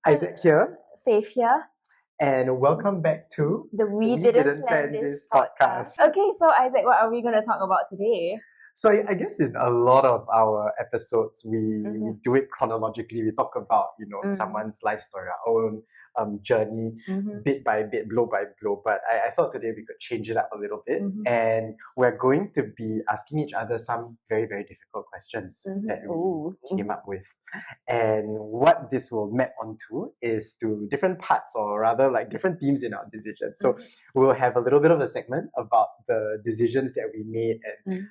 Isaac here, Faith here. and welcome back to The We Didn't Plan This podcast. Okay, so Isaac, what are we going to talk about today? So I guess in a lot of our episodes, we do it chronologically. We talk about, someone's life story, our own journey, bit by bit, blow by blow. But I thought today we could change it up a little bit. And we're going to be asking each other some very, very difficult questions that we came up with. And what this will map onto is to different parts, or rather like different themes in our decisions. So we'll have a little bit of a segment about the decisions that we made and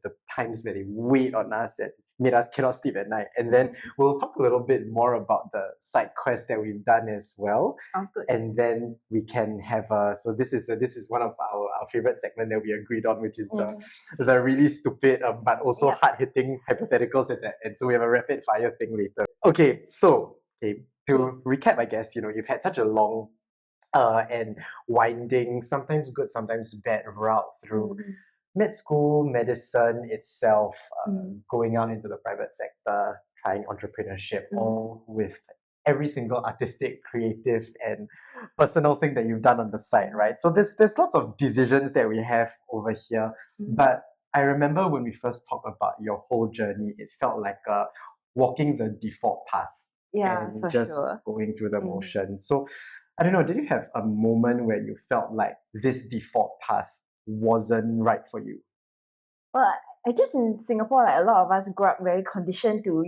the times where they weighed on us and made us cannot sleep at night. And then we'll talk a little bit more about the side quest that we've done as well. Sounds good. And then we can have so this is one of our favorite segment that we agreed on, which is the really stupid but also hard-hitting hypotheticals at that end. So we have a rapid fire thing later. Okay, so to recap, I guess you've had such a long and winding, sometimes good, sometimes bad route through med school, medicine itself, going out into the private sector, trying entrepreneurship, all with every single artistic, creative, and personal thing that you've done on the side, right? So there's lots of decisions that we have over here. But I remember when we first talked about your whole journey, it felt like walking the default path. Yeah, and for just sure. going through the motion. So I don't know, did you have a moment where you felt like this default path wasn't right for you? Well, I guess in Singapore, like a lot of us grew up very conditioned to,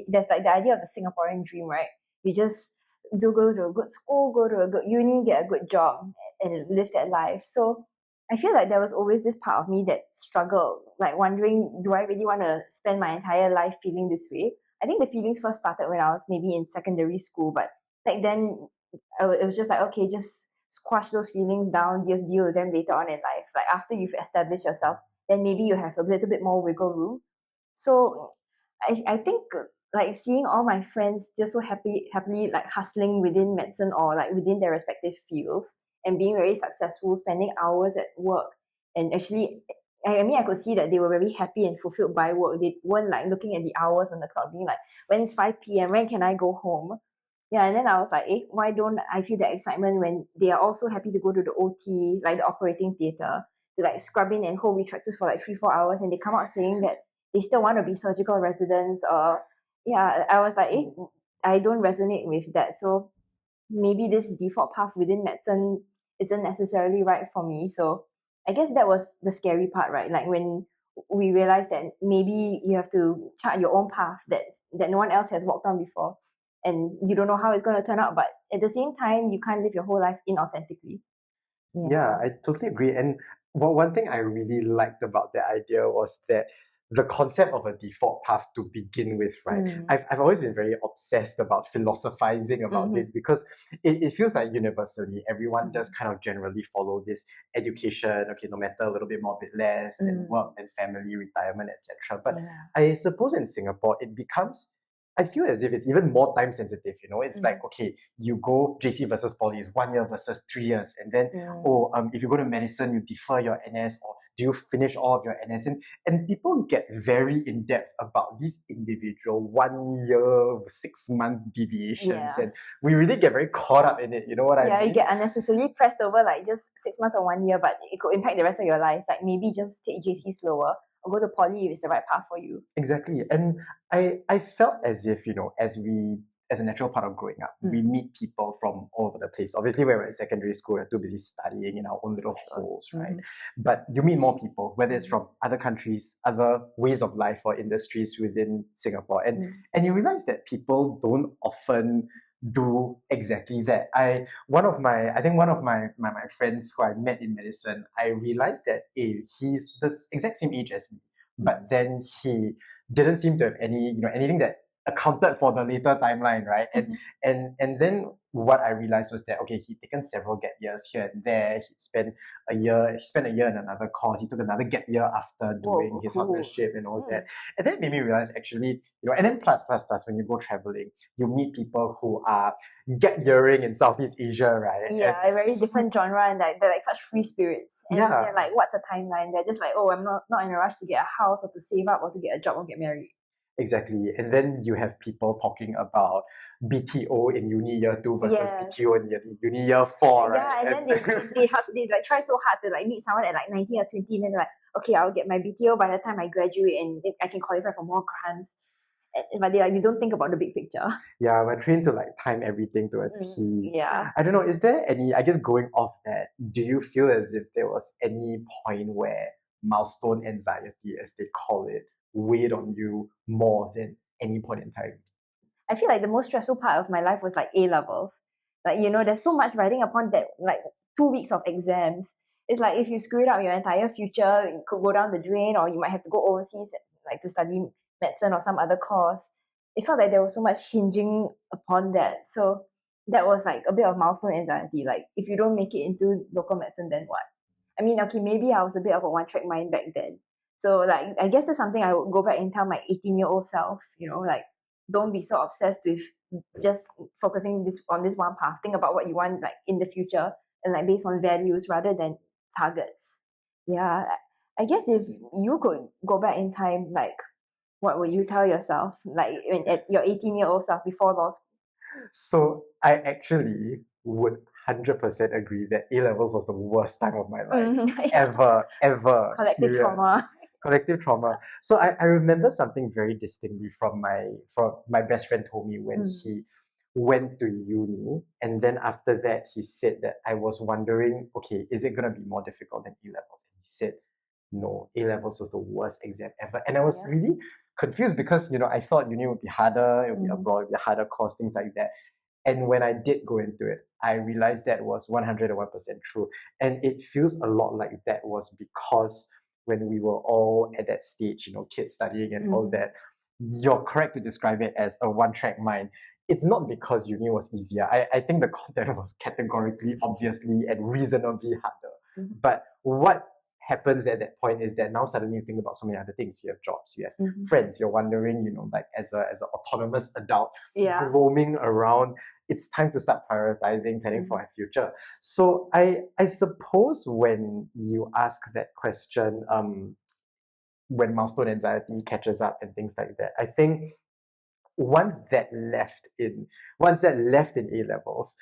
there's like the idea of the Singaporean dream, right? You just do go to a good school, go to a good uni, get a good job, and live that life. So I feel like there was always this part of me that struggled, like wondering, do I really want to spend my entire life feeling this way? I think the feelings first started when I was maybe in secondary school, but back then it was just like, okay, just squash those feelings down, just deal with them later on in life. Like after you've established yourself, then maybe you have a little bit more wiggle room. So I think like seeing all my friends just so happily like hustling within medicine or like within their respective fields and being very successful, spending hours at work, and actually I mean I could see that they were very happy and fulfilled by work. They weren't like looking at the hours on the clock being like, when it's 5 p.m., when can I go home? Yeah, and then I was like, why don't I feel that excitement when they are also happy to go to the OT, like the operating theatre, to like scrub in and hold retractors for like 3-4 hours, and they come out saying that they still want to be surgical residents. Or I was like, I don't resonate with that. So maybe this default path within medicine isn't necessarily right for me. So I guess that was the scary part, right? Like when we realized that maybe you have to chart your own path that no one else has walked on before, and you don't know how it's going to turn out, but at the same time you can't live your whole life inauthentically. Yeah, I totally agree. And one thing I really liked about the idea was that the concept of a default path to begin with, right? I've always been very obsessed about philosophizing about this, because it feels like universally everyone does kind of generally follow this education, okay, no matter a little bit more, a bit less, and work and family, retirement, etc. But I suppose in Singapore it becomes, I feel as if it's even more time sensitive, It's like, okay, you go JC versus poly is 1 year versus 3 years. And then, if you go to medicine, you defer your NS, or do you finish all of your NS? And people get very in-depth about these individual 1 year, 6-month deviations. And we really get very caught up in it, you know what I mean? Yeah, you get unnecessarily pressed over like just 6 months or 1 year, but it could impact the rest of your life. Like maybe just take JC slower, or go to poly if it's the right path for you. Exactly. And I felt as if, as a natural part of growing up, we meet people from all over the place. Obviously, when we're in secondary school, we're too busy studying in our own little holes, right? But you meet more people, whether it's from other countries, other ways of life or industries within Singapore. And you realize that people don't often do exactly that. One of my friends who I met in medicine, I realized that he's the exact same age as me, but then he didn't seem to have anything that accounted for the later timeline, right? And then what I realized was that, okay, he'd taken several gap years here and there. He spent a year in another course. He took another gap year after doing his partnership and all that. And that made me realize actually, and then plus, when you go traveling, you meet people who are gap yearing in Southeast Asia, right? Yeah, a very different genre, and like they're like such free spirits. And they're like, what's a timeline? They're just like, oh, I'm not in a rush to get a house or to save up or to get a job or get married. Exactly. And then you have people talking about BTO in uni year 2 versus Yes. BTO in uni year 4, right? Yeah, and then they like try so hard to like meet someone at like 19 or 20, and then they're like, okay, I'll get my BTO by the time I graduate and I can qualify for more grants. But they don't think about the big picture. Yeah, we're trained to like time everything to a T. Yeah. I don't know, is there any, I guess going off that, do you feel as if there was any point where milestone anxiety, as they call it, weighed on you more than any point in time? I feel like the most stressful part of my life was like A levels. Like, there's so much riding upon that, like 2 weeks of exams. It's like if you screw it up, your entire future it could go down the drain, or you might have to go overseas, like to study medicine or some other course. It felt like there was so much hinging upon that. So that was like a bit of milestone anxiety. Like, if you don't make it into local medicine, then what? I mean, okay, maybe I was a bit of a one-track mind back then. So, like, I guess that's something I would go back and tell my 18-year-old self, like, don't be so obsessed with just focusing on this one path. Think about what you want, like, in the future, and like based on values rather than targets. Yeah, I guess if you could go back in time, like, what would you tell yourself, like, at your 18-year-old self before law school? So I actually would 100% agree that A levels was the worst time of my life. Yeah. Ever. Collective Period. trauma. Collective trauma. So I remember something very distinctly from my best friend told me when he went to uni, and then after that he said that I was wondering, okay, is it gonna be more difficult than A levels? And he said, no, A levels was the worst exam ever. And I was really confused because I thought uni would be harder, it would be abroad, it would be a harder course, things like that. And when I did go into it, I realized that was 101% true. And it feels a lot like that was because when we were all at that stage, kids studying and all that, you're correct to describe it as a one-track mind. It's not because uni was easier. I think the content was categorically, obviously, and reasonably harder. But what happens at that point is that now suddenly you think about so many other things. You have jobs, you have friends, you're wondering, like as an autonomous adult, roaming around, it's time to start prioritizing, planning for our future. So I suppose when you ask that question, when milestone anxiety catches up and things like that, I think once that left in A levels,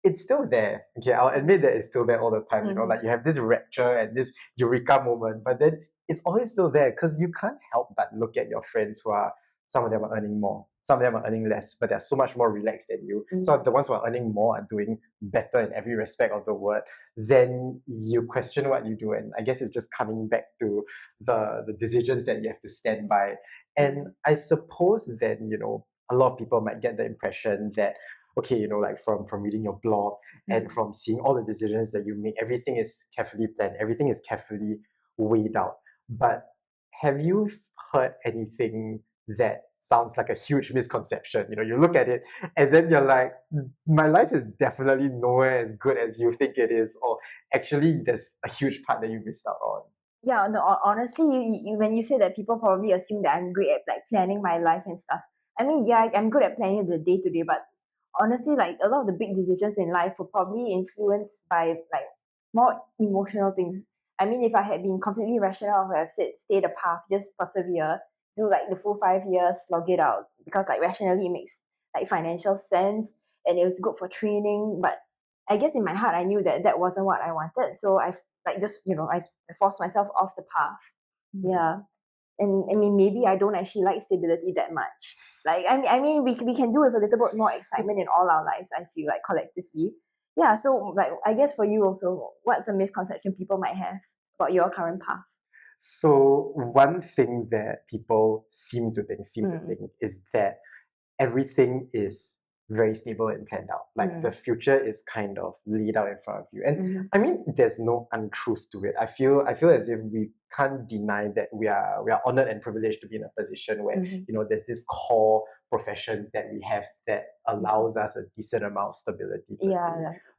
it's still there. Okay, I'll admit that it's still there all the time. Like you have this rapture and this eureka moment, but then it's always still there because you can't help but look at your friends who are, some of them are earning more, some of them are earning less, but they're so much more relaxed than you. Some of the ones who are earning more are doing better in every respect of the word. Then you question what you do, and I guess it's just coming back to the decisions that you have to stand by. And I suppose then, a lot of people might get the impression that, okay, like from reading your blog and from seeing all the decisions that you make, everything is carefully planned, everything is carefully weighed out. But have you heard anything that sounds like a huge misconception? You look at it and then you're like, my life is definitely nowhere as good as you think it is, or actually there's a huge part that you missed out on. Yeah, no, honestly, when you say that, people probably assume that I'm great at like planning my life and stuff. I mean, yeah, I'm good at planning the day to day, but honestly, like a lot of the big decisions in life were probably influenced by like more emotional things. I mean, if I had been completely rational, I would have said stay the path, just persevere, do like the full 5 years, slog it out, because like rationally it makes like financial sense and it was good for training. But I guess in my heart, I knew that that wasn't what I wanted, so I like just I forced myself off the path. Yeah. And I mean, maybe I don't actually like stability that much. Like, I mean, we can do with a little bit more excitement in all our lives, I feel like, collectively. Yeah, so like I guess for you also, what's a misconception people might have about your current path? So one thing that people seem to think is that everything is very stable and planned out. Like the future is kind of laid out in front of you. And I mean, there's no untruth to it. I feel as if we can't deny that we are honored and privileged to be in a position where there's this core profession that we have that allows us a decent amount of stability.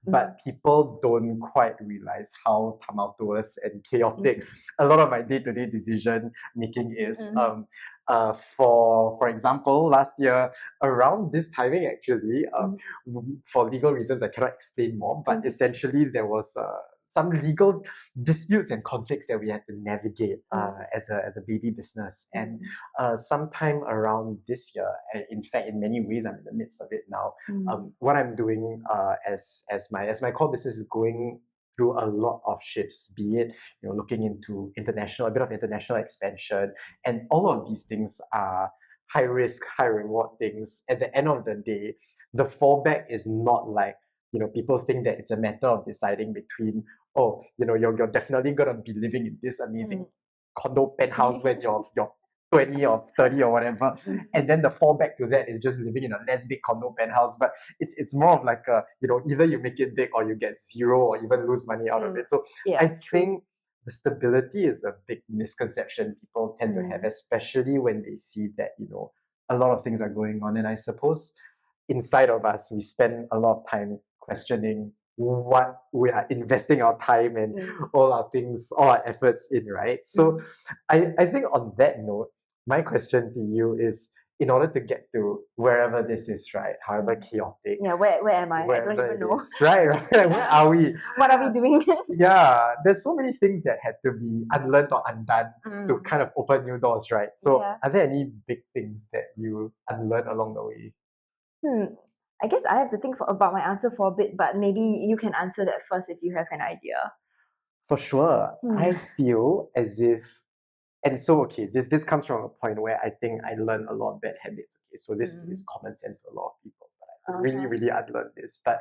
But people don't quite realize how tumultuous and chaotic a lot of my day-to-day decision making is. For example, last year around this timing, actually, for legal reasons I cannot explain more, but essentially there was some legal disputes and conflicts that we had to navigate as a baby business. And sometime around this year, and in fact, in many ways, I'm in the midst of it now. What I'm doing as my core business is going through a lot of shifts, be it looking into a bit of international expansion, and all of these things are high risk, high reward things. At the end of the day, the fallback is not like people think that it's a matter of deciding between you're definitely gonna be living in this amazing condo penthouse when you're 20 or 30 or whatever, and then the fallback to that is just living in a less big condo penthouse. But it's more of like either you make it big or you get zero or even lose money out of it. So I think the stability is a big misconception people tend to have, especially when they see that a lot of things are going on. And I suppose inside of us, we spend a lot of time questioning what we are investing our time and all our efforts in, right? So I think on that note, my question to you is, in order to get to wherever this is, right, however chaotic. Yeah, where am I? I don't even know. Right. Where are we? What are we doing? Yeah, there's so many things that had to be unlearned or undone to kind of open new doors, right? So are there any big things that you unlearned along the way? I guess I have to think about my answer for a bit, but maybe you can answer that first if you have an idea. For sure. I feel as if, and so okay, this comes from a point where I think I learned a lot of bad habits. Okay, so this is common sense to a lot of people, but I really unlearned this. But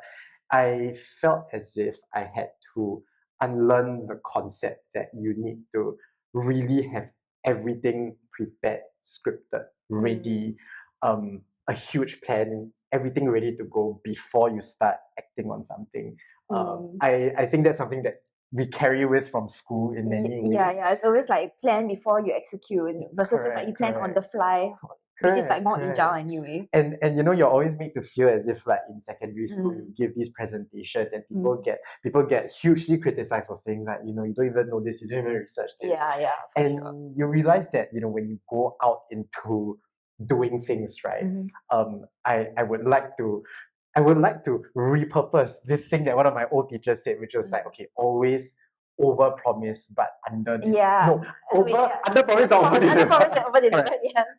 I felt as if I had to unlearn the concept that you need to really have everything prepared, scripted, ready, a huge plan, everything ready to go before you start acting on something. I think that's something that we carry with from school in many ways. Yeah, it's always like plan before you execute versus just like you plan on the fly, which is like more agile anyway. And you're always made to feel as if like in secondary school you give these presentations and people get hugely criticized for saying that you don't even know this, you don't even research this. And you realize that when you go out into doing things, right, I would like to repurpose this thing that one of my old teachers said, which was like, okay, always over promise but under under promise or over deliver.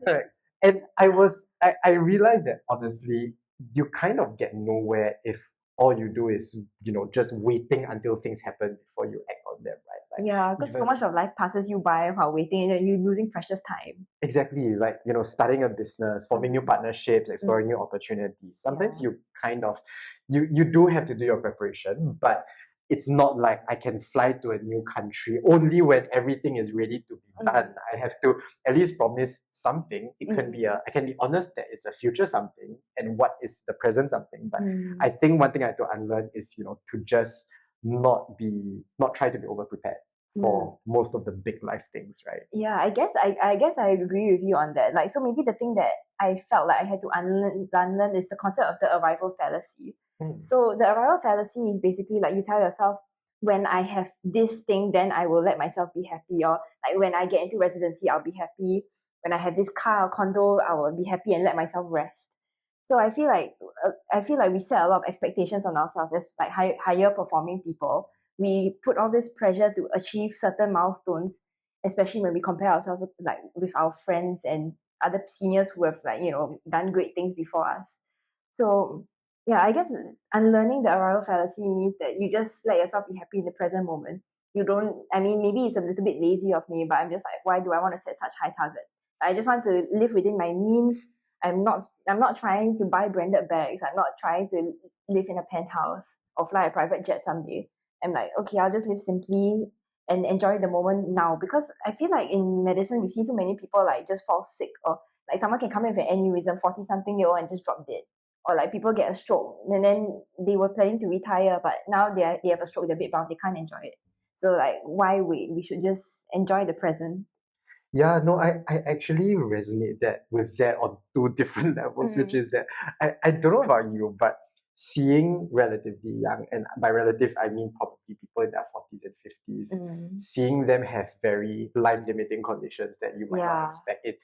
Correct. And I realized that honestly, you kind of get nowhere if all you do is just waiting until things happen before you act on them, right? Because so much of life passes you by while waiting and you're losing precious time. Exactly, like starting a business, forming new partnerships, exploring new opportunities. Sometimes you kind of you do have to do your preparation, but it's not like I can fly to a new country only when everything is ready to be done. I have to at least promise something. It can be I can be honest that it's a future something and what is the present something. But I think one thing I have to unlearn is to just not try to be over prepared for most of the big life things, right? Yeah, I guess I agree with you on that. Like, so maybe the thing that I felt like I had to unlearn is the concept of the arrival fallacy. So the arrival fallacy is basically like you tell yourself, when I have this thing, then I will let myself be happy, or like when I get into residency, I'll be happy. When I have this car or condo, I will be happy and let myself rest. So I feel like we set a lot of expectations on ourselves as like higher performing people. We put all this pressure to achieve certain milestones, especially when we compare ourselves like with our friends and other seniors who have like done great things before us. So yeah, I guess unlearning the arrival fallacy means that you just let yourself be happy in the present moment. You don't, I mean, maybe it's a little bit lazy of me, but I'm just like, why do I want to set such high targets? I just want to live within my means. I'm not trying to buy branded bags. I'm not trying to live in a penthouse or fly a private jet someday. I'm like, okay, I'll just live simply and enjoy the moment now. Because I feel like in medicine, we've seen so many people like just fall sick, or like someone can come in with an aneurysm, 40-something-year-old, and just drop dead. Or like people get a stroke and then they were planning to retire, but now they have a stroke, they're bedbound, they can't enjoy it. So like, why wait? We should just enjoy the present. Yeah, no, I actually resonate with that on two different levels, which is that I don't know about you, but seeing relatively young, and by relative I mean probably people in their 40s and 50s, seeing them have very life-limiting conditions that you might not expect, it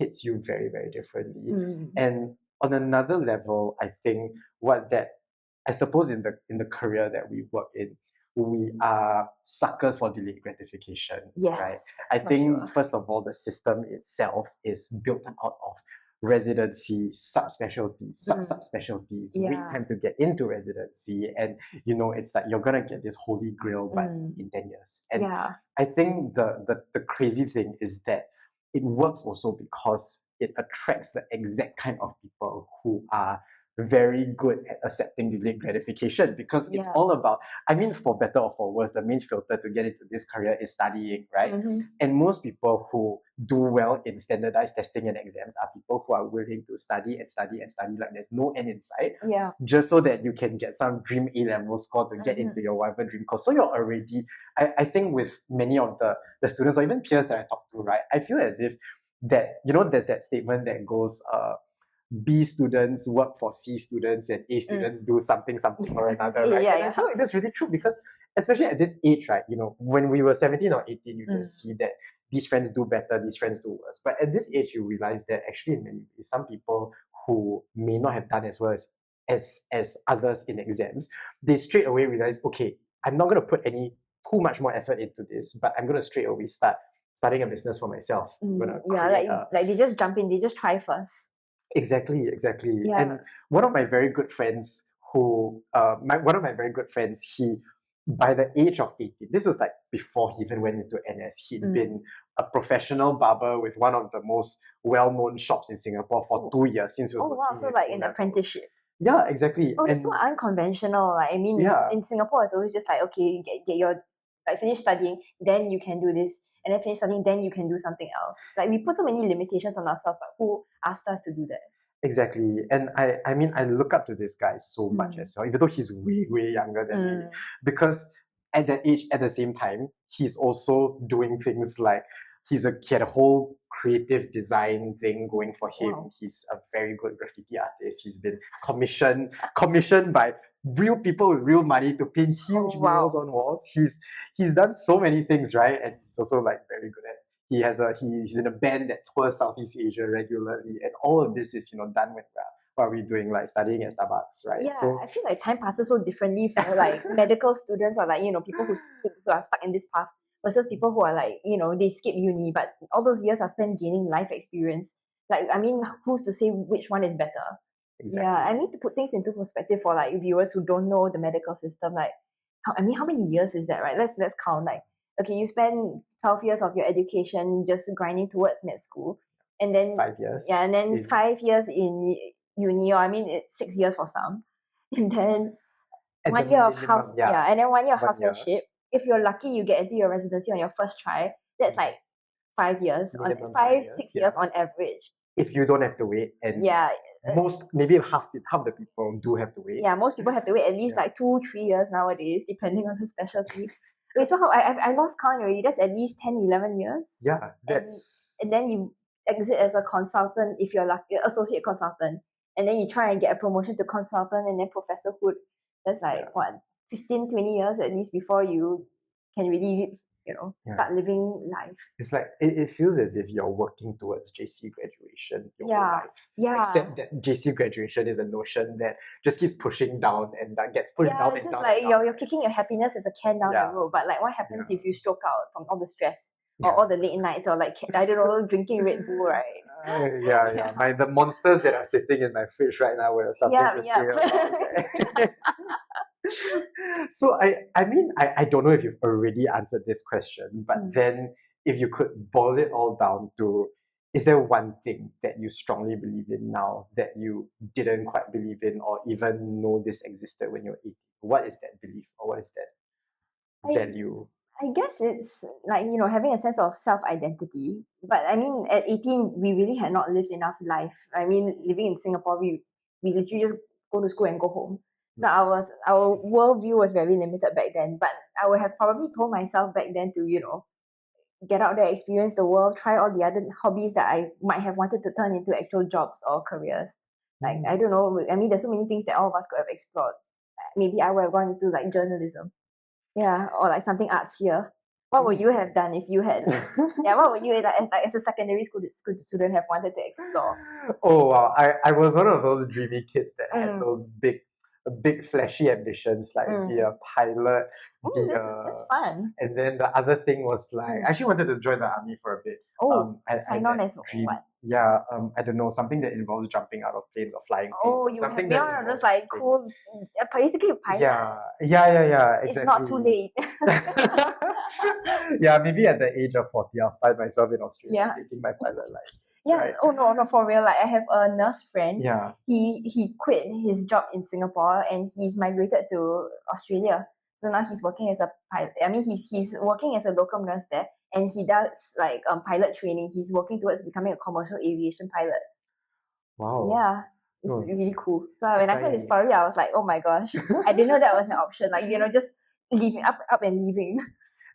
hits you very, very differently. And on another level, I think I suppose in the career that we work in, we are suckers for delayed gratification, Yes, right? I for think, sure. first of all, the system itself is built out of residency, subspecialties, sub-subspecialties, wait Yeah. time to get into residency, and it's like you're gonna get this holy grail, but in 10 years. And Yeah. I think the crazy thing is that it works also because it attracts the exact kind of people who are very good at accepting delayed gratification, because it's Yeah. all about, I mean, for better or for worse, the main filter to get into this career is studying, right? And most people who do well in standardized testing and exams are people who are willing to study and study and study like there's no end in sight, Yeah. just so that you can get some dream A-level score to get into your whatever dream course. So you're already, I think with many of the students or even peers that I talk to, right, I feel as if that, there's that statement that goes, B students work for C students and A students do something or another, right? And I feel like that's really true, because especially at this age, right, when we were 17 or 18, you just see that these friends do better, these friends do worse. But at this age, you realize that actually in many ways, some people who may not have done as well as others in exams, they straight away realize, okay, I'm not going to put too much more effort into this, but I'm going to straight away start starting a business for myself. Like they just jump in, they just try first. Exactly. Yeah. And one of my very good friends he, by the age of 18, this was like before he even went into NS, he'd been a professional barber with one of the most well-known shops in Singapore for 2 years since he was wow, so like an apprenticeship. Yeah, exactly. Oh, it's so unconventional. Like, I mean, in Singapore, it's always just like, okay, get your, like, finish studying, then you can do this, and then finish studying, then you can do something else. Like, we put so many limitations on ourselves, but who asked us to do that? Exactly. And I mean, I look up to this guy so much as well, even though he's way, way younger than me, because at that age, at the same time, he's also doing things like he had a whole creative design thing going for him. Wow. He's a very good graffiti artist. He's been commissioned by real people with real money to paint huge murals on walls. He's done so many things, right? And he's also like very good at. He's in a band that tours Southeast Asia regularly, and all of this is done while we're doing like studying at Starbucks, right? Yeah, so I feel like time passes so differently for like medical students or like people who are stuck in this path versus people who are like they skip uni, but all those years are spent gaining life experience. Like, I mean, who's to say which one is better? Exactly. Yeah, I need to put things into perspective for like viewers who don't know the medical system. Like, how many years is that, right? Let's count. Like, okay, you spend 12 years of your education just grinding towards med school, and then 5 years. Yeah, and then 5 years in uni, or I mean, it's 6 years for some, and then 1 year of house, and then 1 year of housemanship. If you're lucky, you get into your residency on your first try. That's like 5 years, minimum 6 years on average. If you don't have to wait, and maybe half the people do have to wait. Yeah, most people have to wait at least like 2-3 years nowadays, depending on the specialty. Wait, so how I lost count already. That's at least 10-11 years. Yeah, and then you exit as a consultant if you're lucky, associate consultant, and then you try and get a promotion to consultant and then professorhood. That's like 15-20 years at least before you can really start living life. It's like it feels as if you're working towards JC graduation your whole life. Except that JC graduation is a notion that just keeps pushing down and that gets pushed down it's and just down. Like you're kicking your happiness as a can down the road. But like, what happens if you stroke out from all the stress or all the late nights or like I don't know, drinking Red Bull, right? The monsters that are sitting in my fridge right now will have something to say about that. So I mean I don't know if you've already answered this question, but then if you could boil it all down to, is there one thing that you strongly believe in now that you didn't quite believe in or even know this existed when you were 18? What is that belief or what is that value? I guess it's like, having a sense of self-identity. But I mean, at 18, we really had not lived enough life. I mean, living in Singapore, we literally just go to school and go home. So our worldview was very limited back then. But I would have probably told myself back then to, get out there, experience the world, try all the other hobbies that I might have wanted to turn into actual jobs or careers. Like, I don't know. I mean, there's so many things that all of us could have explored. Maybe I would have gone into like journalism. Yeah, or like something artsier. What would you have done if you had? What would you as a secondary school student have wanted to explore? Oh wow, I was one of those dreamy kids that had those big big flashy ambitions, like be a pilot, be that's fun. and then the other thing was like, I actually wanted to join the army for a bit. I Sign had on that as dream. what? Yeah, I don't know, something that involves jumping out of planes or flying planes. Oh, or you something have that beyond involves those like things. cool, basically a pilot. Yeah, exactly. It's not too late. Yeah, maybe at the age of 40, I'll find myself in Australia taking my pilot license. Yeah. Right? Oh no, for real. Like I have a nurse friend. Yeah. He quit his job in Singapore and he's migrated to Australia. So now he's working as a pilot. I mean, he's working as a local nurse there, and he does like pilot training. He's working towards becoming a commercial aviation pilot. Wow. Yeah. It's Oh. really cool. So when I heard his story, I was like, oh my gosh, I didn't know that was an option. Like, just leaving up and leaving.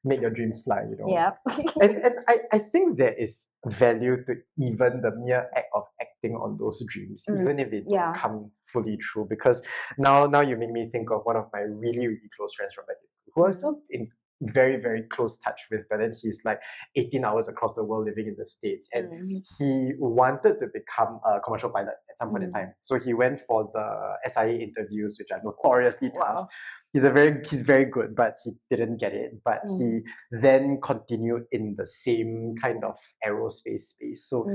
Make your dreams fly, Yeah. and I think there is value to even the mere act of acting on those dreams, even if it don't come fully true. Because now you make me think of one of my really, really close friends from back in school, who I'm still in very, very close touch with, but then he's like 18 hours across the world living in the States. And he wanted to become a commercial pilot at some point in time. So he went for the SIA interviews, which are notoriously tough. He's very good, but he didn't get it. But he then continued in the same kind of aerospace space. So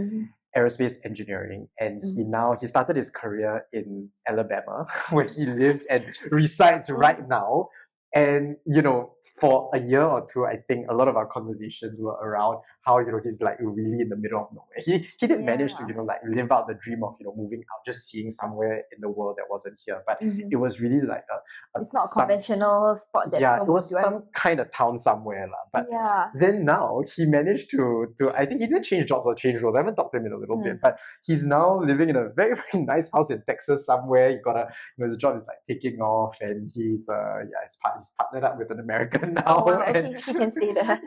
aerospace engineering. And he started his career in Alabama, where he lives and resides right now. And for a year or two, I think a lot of our conversations were around how he's like really in the middle of nowhere. He did manage to like live out the dream of moving out, just seeing somewhere in the world that wasn't here. But it was really like it's not a conventional spot that it was some kind of town somewhere but then now he managed to I think he didn't change jobs or change roles. I haven't talked to him in a little bit, but he's now living in a very, very nice house in Texas somewhere. He got his job is like taking off, and he's partnered up with an American now. Oh, wow. And he can stay there.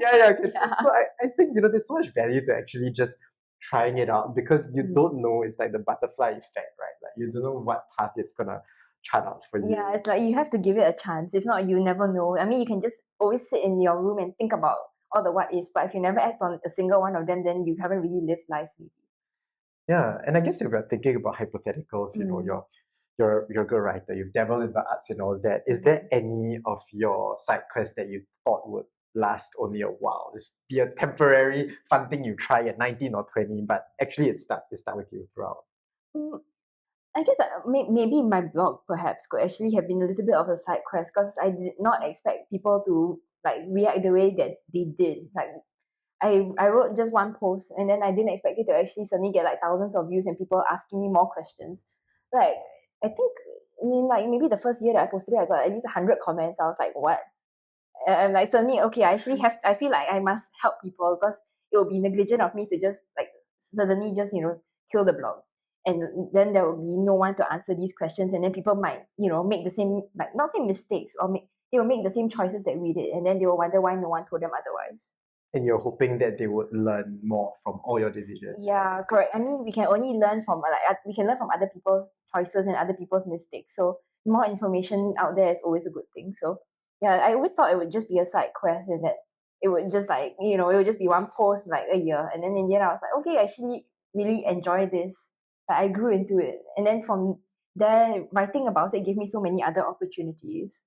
So I think there's so much value to actually just trying it out, because you don't know. It's like the butterfly effect, right? Like you don't know what path it's gonna chart out for you. Yeah, it's like you have to give it a chance. If not, you never know. I mean, you can just always sit in your room and think about all the what ifs, but if you never act on a single one of them, then you haven't really lived life, maybe. Yeah, and I guess if you're thinking about hypotheticals, you're a good writer, you've dabbled in the arts and all that. Is there any of your side quests that you thought would last only a while? Just be a temporary fun thing you try at 19 or 20, but actually it stuck with you throughout? I guess maybe my blog perhaps could actually have been a little bit of a side quest, because I did not expect people to like react the way that they did. Like I wrote just one post, and then I didn't expect it to actually suddenly get like thousands of views and people asking me more questions. Like I think, like maybe the first year that I posted it, I got at least 100 comments. I was like, what? And like suddenly, okay, I feel like I must help people, because it would be negligent of me to just like suddenly just kill the blog. And then there will be no one to answer these questions, and then people might make the same, like not say mistakes, or they will make the same choices that we did, and then they will wonder why no one told them otherwise. And you're hoping that they would learn more from all your decisions. Yeah, correct. I mean, we can only learn from we can learn from other people's choices and other people's mistakes. So more information out there is always a good thing. So yeah, I always thought it would just be a side quest, and that it would just like it would just be one post like a year, and then in the end I was like, okay, I actually really enjoy this. I grew into it, and then from there, writing about it gave me so many other opportunities.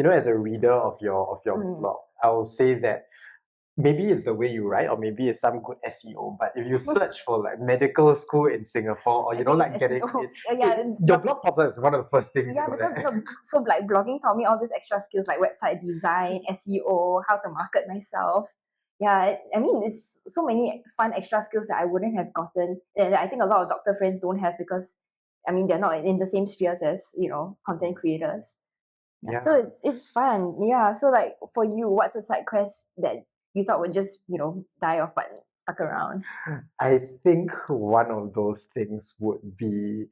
As a reader of your blog, I will say that maybe it's the way you write, or maybe it's some good SEO. But if you search for like medical school in Singapore, or getting your blog pops up as one of the first things. Yeah, because so like blogging taught me all these extra skills like website design, SEO, how to market myself. Yeah, I mean, it's so many fun extra skills that I wouldn't have gotten, and I think a lot of doctor friends don't have, because I mean they're not in the same spheres as content creators. Yeah. So it's fun. Yeah. So like for you, what's a side quest that you thought would just die off but stuck around? I think one of those things would be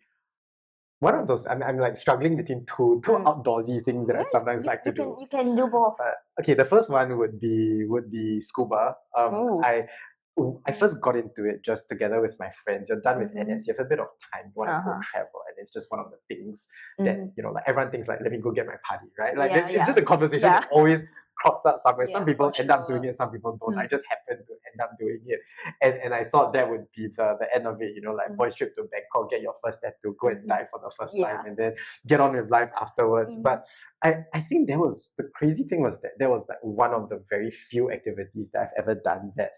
I'm like struggling between two outdoorsy things that I sometimes like to do. You can do both. Okay, the first one would be scuba. I first got into it just together with my friends. You're done with NS, you have a bit of time, you want to go travel, and it's just one of the things that like everyone thinks like, let me go get my party, right? Like it's just a conversation that always crops up somewhere. Some people end up doing it, some people don't. I just happen to end end up doing it. And I thought that would be the end of it, like boys trip to Bangkok, get your first tattoo, go and dive for the first time, and then get on with life afterwards. But I think the crazy thing was that was like one of the very few activities that I've ever done that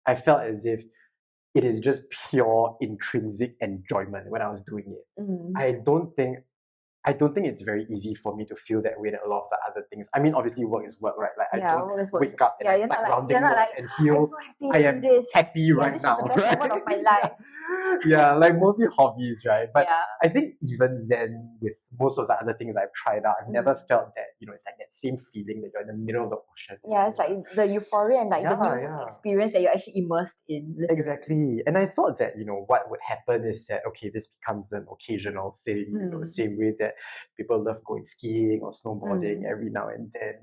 I felt as if it is just pure intrinsic enjoyment when I was doing it. I don't think it's very easy for me to feel that way in a lot of the other things. I mean, obviously work is work, right? Like I don't wake up and I type rounding notes and feel I'm so happy I am happy right now. This is the best moment of my life. Yeah, like mostly hobbies, right? But I think even then, with most of the other things I've tried out, I've never felt that, it's like that same feeling that you're in the middle of the ocean. Yeah, it's like the euphoria and like the new experience that you're actually immersed in. Literally. Exactly. And I thought that, what would happen is that, okay, this becomes an occasional thing, the same way that people love going skiing or snowboarding every now and then.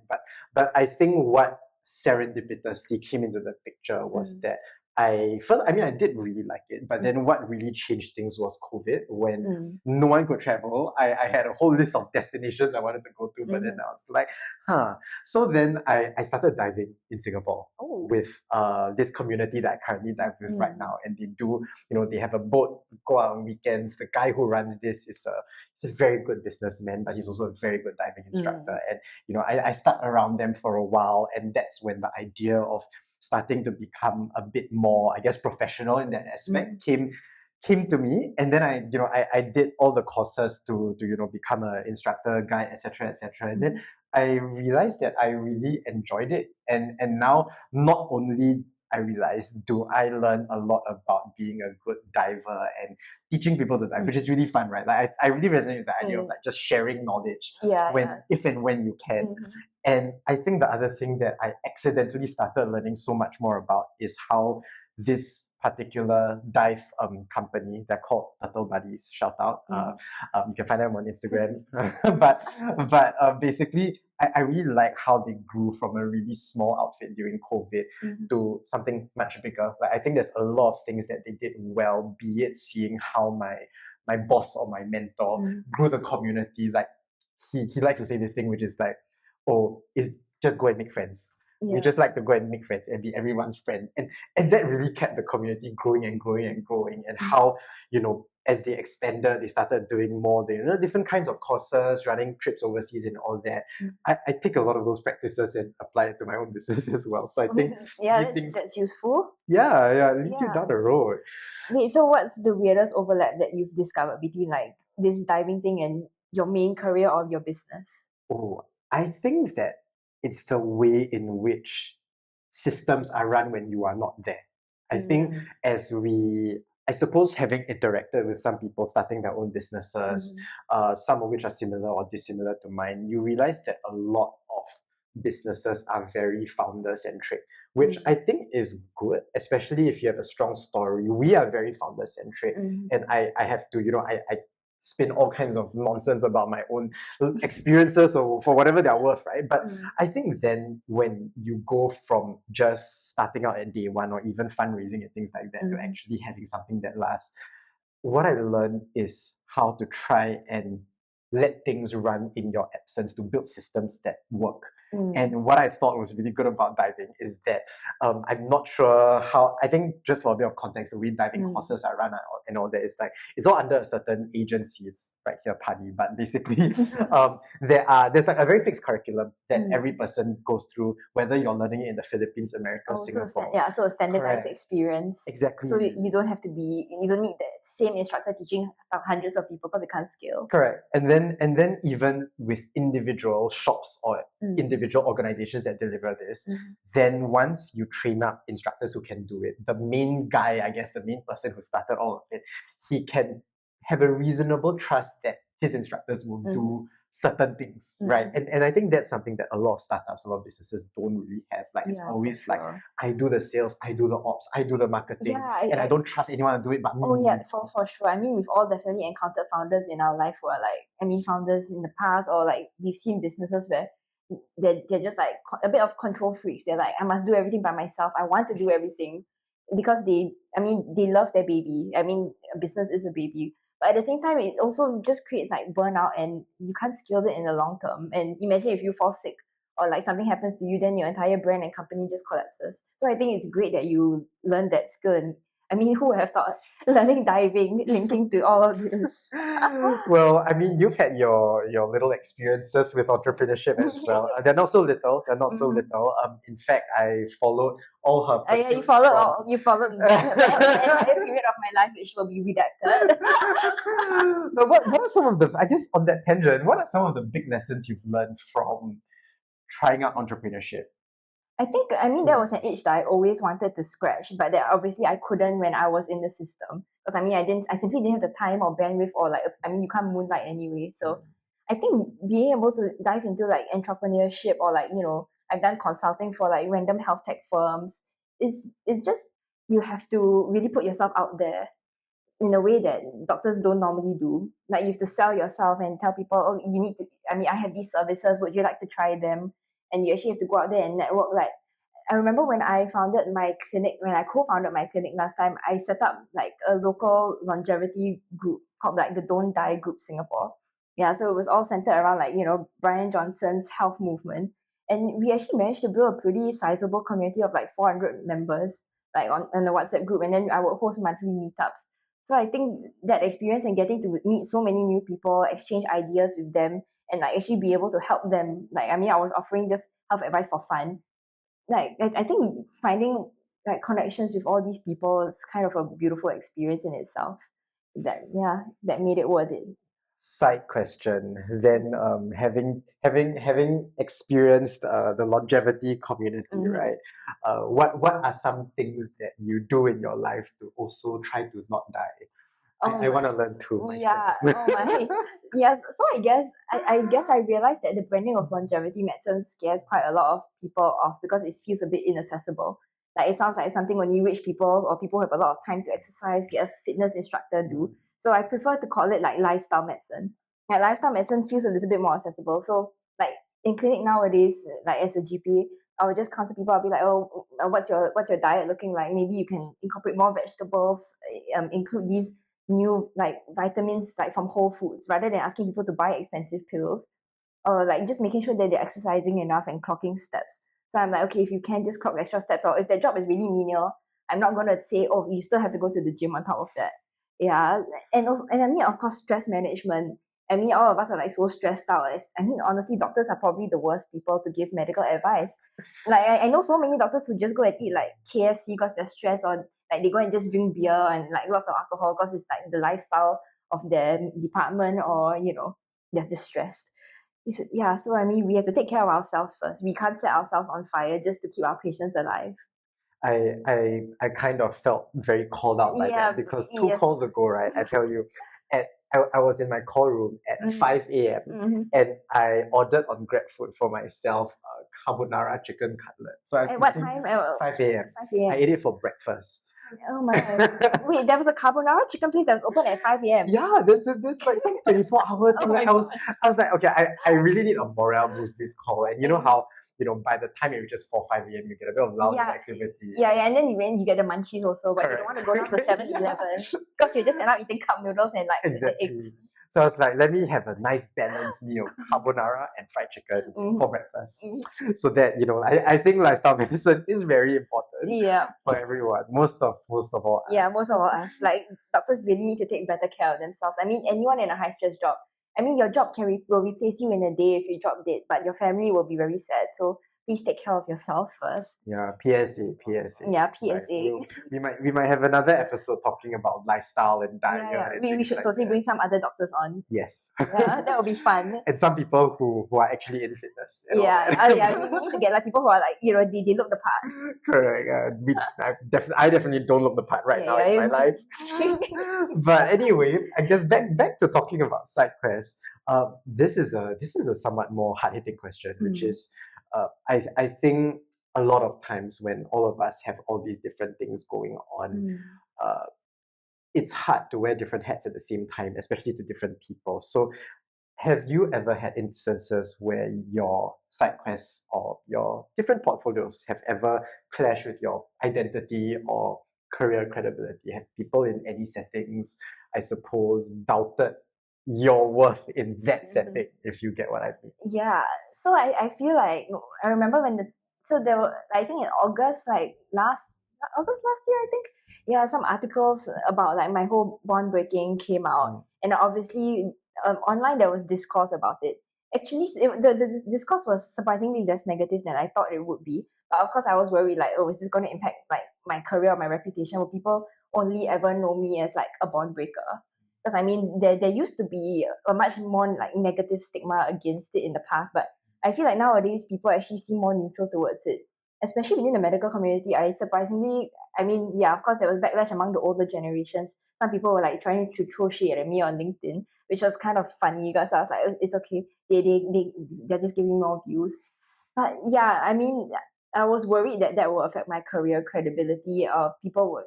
But I think what serendipitously came into the picture was that I did really like it, but then what really changed things was COVID, when no one could travel. I had a whole list of destinations I wanted to go to, but then I was like, So then I started diving in Singapore with this community that I currently dive with right now. And they do, they have a boat, go out on weekends. The guy who runs this is a very good businessman, but he's also a very good diving instructor. And, I stuck around them for a while, and that's when the idea of starting to become a bit more, I guess, professional in that aspect came to me. And then I did all the courses to become an instructor, guide, etc. And then I realized that I really enjoyed it. And now not only I realized do I learn a lot about being a good diver and teaching people to dive, which is really fun, right? Like I really resonate with the idea of like just sharing knowledge if and when you can. And I think the other thing that I accidentally started learning so much more about is how this particular dive company, they're called Turtle Buddies, shout out. You can find them on Instagram. but basically, I really like how they grew from a really small outfit during COVID to something much bigger. Like I think there's a lot of things that they did well, be it seeing how my boss or my mentor grew the community. Like he likes to say this thing, which is like, is just go and make friends. We just like to go and make friends and be everyone's friend. And that really kept the community growing and growing and growing. And how, as they expanded, they started doing more, different kinds of courses, running trips overseas and all that. I take a lot of those practices and apply it to my own business as well. So I think that's useful. Yeah, it leads you down the road. Wait, so what's the weirdest overlap that you've discovered between like this diving thing and your main career or your business? I think that it's the way in which systems are run when you are not there. I think I suppose having interacted with some people starting their own businesses, some of which are similar or dissimilar to mine, you realize that a lot of businesses are very founder-centric, which I think is good, especially if you have a strong story. We are very founder-centric, and I have to, I spin all kinds of nonsense about my own experiences or for whatever they're worth, right? But I think then when you go from just starting out at day one or even fundraising and things like that to actually having something that lasts, what I learned is how to try and let things run in your absence, to build systems that work. And what I thought was really good about diving is that I'm not sure how, I think just for a bit of context, the way diving courses are run and all that is like, it's all under a certain agency, it's right here, PADI, but basically there's like a very fixed curriculum that every person goes through, whether you're learning it in the Philippines, America, Singapore. So a standardized experience. Exactly. So you don't need the same instructor teaching hundreds of people because it can't scale. Correct. And then even with individual shops or individual organizations that deliver this, then once you train up instructors who can do it, the main guy, I guess the main person who started all of it, he can have a reasonable trust that his instructors will do certain things, right? And I think that's something that a lot of startups, a lot of businesses don't really have. Like it's always like, I do the sales, I do the ops, I do the marketing, I don't trust anyone to do it but me. For sure. I mean, we've all definitely encountered founders in our life who are like, founders in the past, or like we've seen businesses where they're just like a bit of control freaks. They're like, I must do everything by myself. I want to do everything because they love their baby. I mean, a business is a baby. But at the same time, it also just creates like burnout, and you can't scale it in the long term. And imagine if you fall sick or like something happens to you, then your entire brand and company just collapses. So I think it's great that you learned that skill. And I mean, who would have thought learning diving linking to all of this? Well, I mean, you've had your little experiences with entrepreneurship as well. They're not so little. They're not so little. In fact, I followed all her Yeah, pursuits you followed the entire period of my life, which will be redacted. But what are some of the, I guess on that tangent, what are some of the big lessons you've learned from trying out entrepreneurship? I mean, there was an itch that I always wanted to scratch, but that obviously I couldn't when I was in the system. Because I mean, I simply didn't have the time or bandwidth, or like, I mean, you can't moonlight anyway. So I think being able to dive into like entrepreneurship, or like, I've done consulting for like random health tech firms, is just, you have to really put yourself out there in a way that doctors don't normally do. Like, you have to sell yourself and tell people, oh, you need to, I mean, I have these services, would you like to try them? And you actually have to go out there and network. Like, I remember when I founded my clinic, when I co-founded my clinic last time, I set up like a local longevity group called like the Don't Die Group Singapore. Yeah, so it was all centered around like, Brian Johnson's health movement. And we actually managed to build a pretty sizable community of like 400 members, like on the WhatsApp group. And then I would host monthly meetups. So I think that experience and getting to meet so many new people, exchange ideas with them, and like actually be able to help them. Like, I mean, I was offering just health advice for fun. Like, I think finding like connections with all these people is kind of a beautiful experience in itself. That made it worth it. Side question. Then, having experienced the longevity community, right? What are some things that you do in your life to also try to not die? I want to learn too myself. Yeah. Oh my. Yes. So I guess I realized that the branding of longevity medicine scares quite a lot of people off because it feels a bit inaccessible. Like, it sounds like something only rich people or people who have a lot of time to exercise, get a fitness instructor do. So I prefer to call it like lifestyle medicine. Like, lifestyle medicine feels a little bit more accessible. So like in clinic nowadays, like as a GP, I would just counsel people. I'll be like, oh, what's your diet looking like? Maybe you can incorporate more vegetables, include these new like vitamins like from whole foods, rather than asking people to buy expensive pills, or like just making sure that they're exercising enough and clocking steps. So I'm like, okay, if you can just clock extra steps, or if their job is really menial, I'm not going to say, oh, you still have to go to the gym on top of that. Yeah. And also, and I mean, of course, stress management. I mean, all of us are like so stressed out. I mean, honestly, doctors are probably the worst people to give medical advice. Like, I know so many doctors who just go and eat like KFC because they're stressed, or like they go and just drink beer and like lots of alcohol because it's like the lifestyle of their department, or they're just stressed. Yeah, so I mean, we have to take care of ourselves first. We can't set ourselves on fire just to keep our patients alive. I kind of felt very called out by that because two calls ago, right? I tell you, I was in my call room at 5 a.m. And I ordered on GrabFood for myself carbonara chicken cutlet. So I was At what time? 5 a.m. 5 a.m. I ate it for breakfast. Oh my. Wait, there was a carbonara chicken place that was open at 5 a.m. Yeah, there's like some 24-hour thing. Like, I was like, okay, I really need a morale boost this call. And you know how, by the time it reaches 4, 5 a.m., you get a bit of loud activity. Yeah, and then you get the munchies also, but you don't want to go down to 7-Eleven because you just end up eating cup noodles and like eggs. So I was like, let me have a nice balanced meal, carbonara and fried chicken for breakfast. So that, I think lifestyle medicine is very important for everyone. Most of all us. Yeah, most of all us. Like, doctors really need to take better care of themselves. I mean, anyone in a high stress job, I mean, your job will replace you in a day if you drop dead, but your family will be very sad. So please take care of yourself first. Yeah, PSA. Yeah, PSA. Right. We might have another episode talking about lifestyle and diet. Yeah. We should totally bring some other doctors on. Yes. Yeah, that would be fun. And some people who are actually in fitness. Yeah. We need to get like people who are like, they look the part. Correct. I definitely don't look the part right now in my life. But anyway, I guess back to talking about side quests. This is a somewhat more hard-hitting question, which is, I think a lot of times when all of us have all these different things going on, it's hard to wear different hats at the same time, especially to different people. So have you ever had instances where your side quests or your different portfolios have ever clashed with your identity or career credibility? Have people in any settings, I suppose, doubted your worth in that setting, if you get what I mean. Yeah. So I feel like I remember when there were, I think in August, like August last year, I think. Yeah, some articles about like my whole bond breaking came out, and obviously online there was discourse about it. Actually, the discourse was surprisingly less negative than I thought it would be. But of course, I was worried like, oh, is this going to impact like my career or my reputation? Will people only ever know me as like a bond breaker? Because I mean, there used to be a much more like negative stigma against it in the past, but I feel like nowadays people actually seem more neutral towards it, especially within the medical community. I mean, yeah, of course there was backlash among the older generations. Some people were like trying to throw shade at me on LinkedIn, which was kind of funny because I was like, it's okay, they're just giving more views. But yeah, I mean, I was worried that that will affect my career credibility. People would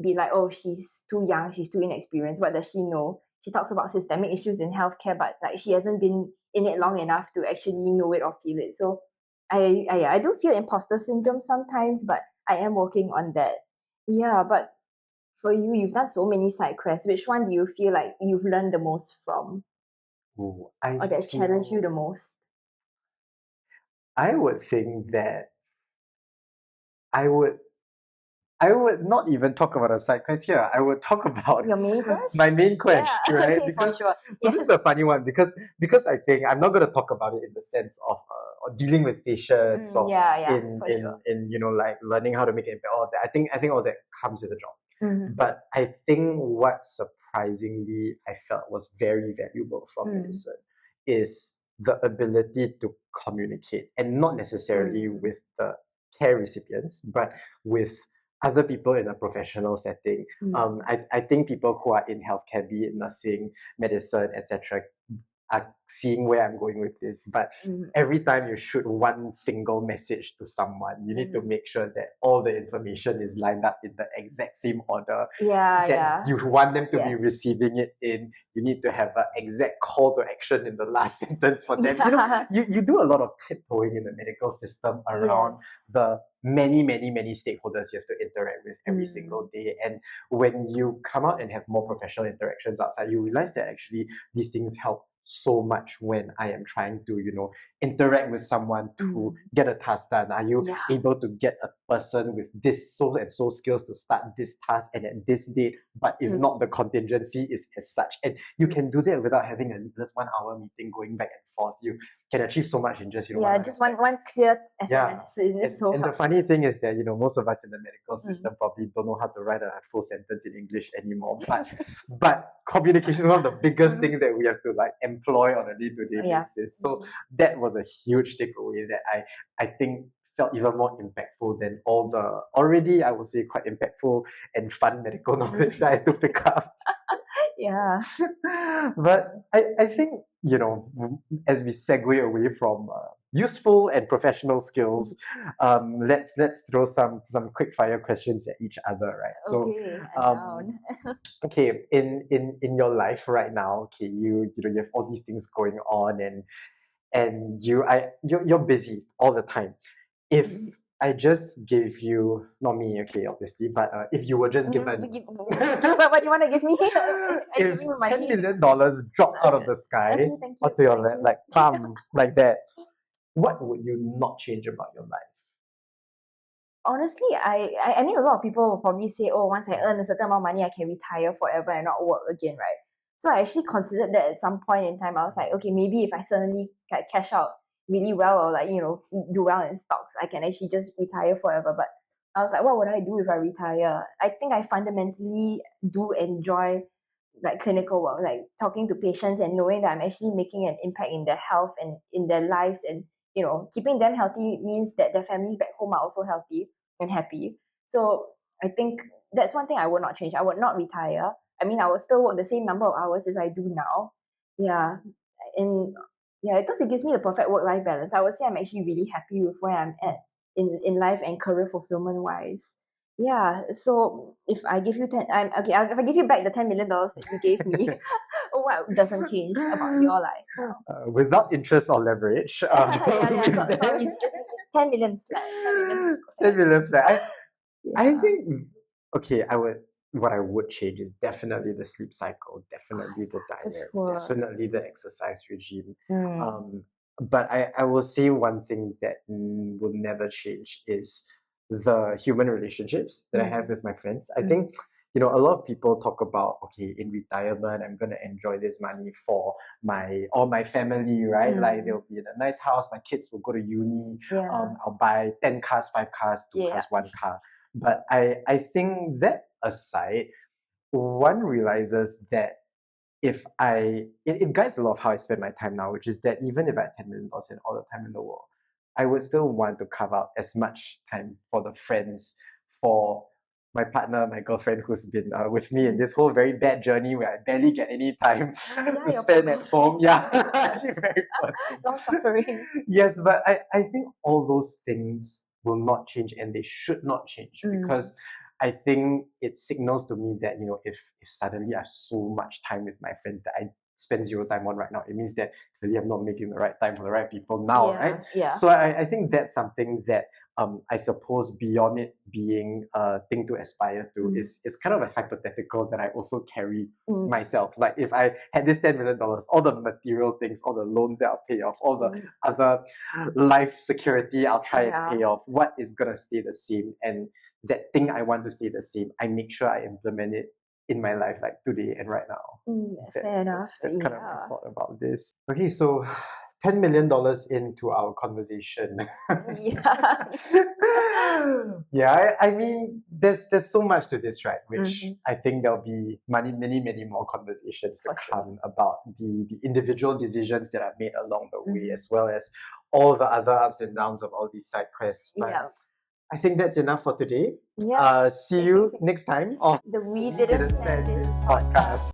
be like, oh, she's too young, she's too inexperienced. What does she know? She talks about systemic issues in healthcare, but like she hasn't been in it long enough to actually know it or feel it. So I do feel imposter syndrome sometimes, but I am working on that. Yeah, but for you, you've done so many side quests. Which one do you feel like you've learned the most from, Ooh, or that's challenged you the most? I would think that I would not even talk about a side quest here. I would talk about Your main quest? my main quest, Yeah, right? okay, for sure. So this is a funny one because I think I'm not going to talk about it in the sense of or dealing with patients or yeah, in for in sure. in you know like learning how to make it impact. All of that. I think all that comes with a job. Mm-hmm. But I think what surprisingly I felt was very valuable from medicine is the ability to communicate, and not necessarily with the care recipients, but with other people in a professional setting. I think people who are in healthcare, be it nursing, medicine, etc., are seeing where I'm going with this. But every time you shoot one single message to someone, you need to make sure that all the information is lined up in the exact same order that you want them to be receiving it in. You need to have an exact call to action in the last sentence for them. You do a lot of tiptoeing in the medical system around the many stakeholders you have to interact with every single day. And when you come out and have more professional interactions outside, you realize that actually these things help so much when I am trying to, interact with someone to get a task done. Are you able to get a person with this so and so skills to start this task and at this date? But if not, the contingency is as such. And you can do that without having a needless 1 hour meeting going back and forth. You can achieve so much in just, just one clear SMS. And the funny thing is that, most of us in the medical system probably don't know how to write a full sentence in English anymore. But communication is one of the biggest things that we have to like employ on a day-to-day basis. So that was a huge takeaway that I think felt even more impactful than all the already, I would say, quite impactful and fun medical knowledge that I had to pick up. But I think, as we segue away from useful and professional skills, let's throw some quick fire questions at each other, right? Okay, I'm down. Okay, in your life right now, okay, you have all these things going on, and you're busy all the time. If I just gave you, not me, okay, obviously, but if you were just given what do you want to give me? if $10 million dropped out of the sky onto your lap, like bam, like that, what would you not change about your life? Honestly, I mean, a lot of people will probably say, oh, once I earn a certain amount of money, I can retire forever and not work again, right? So I actually considered that at some point in time. I was like, okay, maybe if I suddenly cash out really well or like, do well in stocks, I can actually just retire forever. But I was like, what would I do if I retire? I think I fundamentally do enjoy like clinical work, like talking to patients and knowing that I'm actually making an impact in their health and in their lives, and keeping them healthy means that their families back home are also healthy and happy. So I think that's one thing I would not change. I would not retire. I mean, I would still work the same number of hours as I do now. Yeah. And because it gives me the perfect work-life balance. I would say I'm actually really happy with where I'm at in life and career fulfillment wise. Yeah, so if I give you if I give you back the $10 million that you gave me, what doesn't change about your life? Without interest or leverage. Sorry, 10 million flat. 10 million square. 10 million flat. I think, okay, what I would change is definitely the sleep cycle, definitely the For diet, sure. definitely the exercise regime. Mm. But I will say one thing that will never change is the human relationships that I have with my friends. I think, a lot of people talk about, okay, in retirement, I'm going to enjoy this money for my family, right? Like they'll be in a nice house, my kids will go to uni, Yeah. I'll buy 10 cars, 5 cars, 2 cars, 1 car. But I think that aside, one realizes that it guides a lot of how I spend my time now, which is that even if I had $10 million and all the time in the world, I would still want to carve out as much time for the friends, for my partner, my girlfriend who's been with me in this whole very bad journey where I barely get any time to spend at home. Yeah, actually very poor thing. Long suffering. Yes, but I think all those things will not change and they should not change because I think it signals to me that, if suddenly I have so much time with my friends that I spend zero time on right now, it means that clearly I'm not making the right time for the right people now, right? Yeah. So I think that's something that I suppose beyond it being a thing to aspire to is kind of a hypothetical that I also carry myself. Like if I had this $10 million, all the material things, all the loans that I'll pay off, all the other life security I'll try and pay off, what is gonna stay the same? And that thing I want to stay the same, I make sure I implement it in my life, like today and right now. Fair enough. That's kind of my thought about this. Okay, so $10 million into our conversation. Yeah. Yeah, I mean, there's so much to this, right? Which I think there'll be many more conversations to come about the individual decisions that are made along the way, as well as all the other ups and downs of all these side quests. But I think that's enough for today. See you next time on We Didn't Plan This podcast.